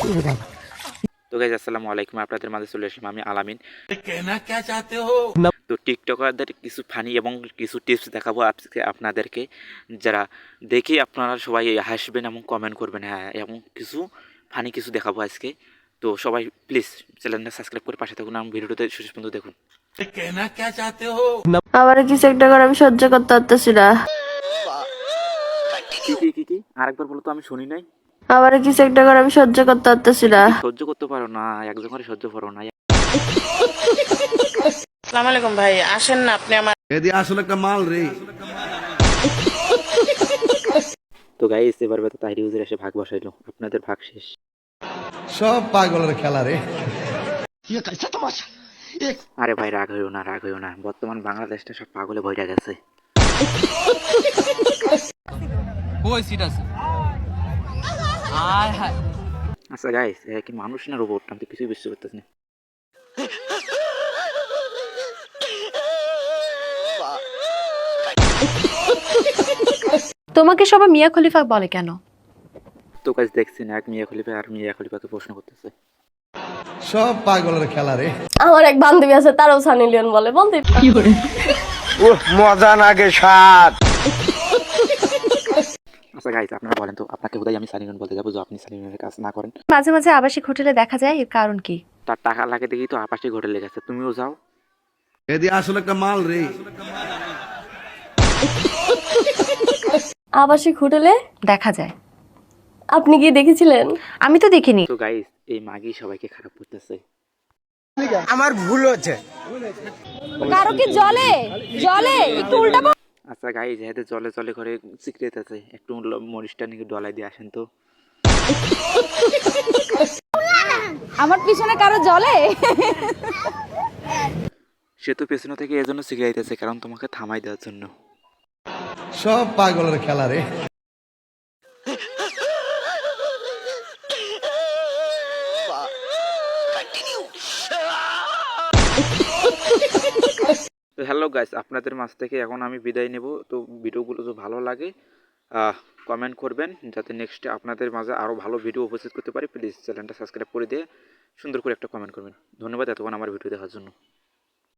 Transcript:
তো গাইজ আসসালামু আলাইকুম, আপনাদের মাঝে চলে আসলাম আমি আলামিন। তো টিকটকারদের কিছু ফানি এবং কিছু টিপস দেখাবো আজকে আপনাদেরকে, যারা দেখে আপনারা সবাই হাসবেন এবং কমেন্ট করবেন। হ্যাঁ, এবং কিছু ফানি কিছু দেখাবো আজকে। তো সবাই প্লিজ চ্যানেলটা সাবস্ক্রাইব করে পাশে থাকুন এবং ভিডিওতে শেষ পর্যন্ত দেখুন। আবার কিছু একটা করে আমি সহ্য করতে পারতেছি না। কি আরেকবার বলো তো, আমি শুনি নাই। আবার কিছু একটা করে আমি সহ্য করতে পারতেছি না। কি সহ্য করতে পারো না? একজন করে সহ্য করো না। আসসালামু আলাইকুম ভাই, আসেন না আপনি আমার এদি আসলে একটা মাল রে। তো গাইস এবার বেতা তাহিরি হুজুর এসে ভাগ বসাইলো, আপনাদের ভাগ শেষ। সব পাগলের খেলা রে। আরে ভাই রাগ হইও না, রাগ হইও না, বর্তমান বাংলাদেশটা সব পাগলে বইরা গেছে। আচ্ছা গাইস, কি মানুষ না রোবট? আমি তো কিছুই বুঝতে পারতেছি না। তোমাকে সবাই মিয়া খলিফা বলে কেন? তো গাইস দেখছেন, এক মিয়া খলিফা আর মিয়া খলিফাকে প্রশ্ন করতেছে। সব পাগলের খেলা রে। আমার এক বান্ধবী আছে, তারও সানি লিওন বলে, বলতে মজা নাগে স্বাদ। আচ্ছা গাইস আপনারা বলেন তো, আপনাকে বোধহয় আমি সানিগন বলতে যাবো যে আপনি সানিগনের কাজ না করেন। মাঝে মাঝে আবাসিক হোটেলে দেখা যায়, এর কারণ কি? তার টাকা লাগে দেখি তো আপাশে ঘটে লেগেছে, তুমিও যাও। এদি আসলে একটা মাল রে। আবাসিক হোটেলে দেখা যায়। আপনি কি দেখেছিলেন? আমি তো দেখিনি। তো গাইস এই মাগি সবাইকে খারাপ করতেছে। কারো কি জলে জলে একটু উল্টা আচ্ছা গাইস, যেহেতু জলে জলে করে সিক্রেট আছে, একটু মরিচটা নাকি ডলাই দিয়ে আসেন তো। আমার পিছনে কারো জলে। সে তো পেছনে থেকে এজন্য সিগাইতেছে, কারণ তোমাকে থামাই দেওয়ার জন্য। সব পাগলের খেলা রে। তো হ্যালো গাইস, আপনাদের মাঝ থেকে এখন আমি বিদায় নেব। তো ভিডিওগুলো যদি ভালো লাগে কমেন্ট করবেন, যাতে নেক্সটে আপনাদের মাঝে আরও ভালো ভিডিও উপস্থিত করতে পারি। প্লিজ চ্যানেলটা সাবস্ক্রাইব করে দিয়ে সুন্দর করে একটা কমেন্ট করবেন। ধন্যবাদ এতক্ষণ আমার ভিডিও দেখার জন্য।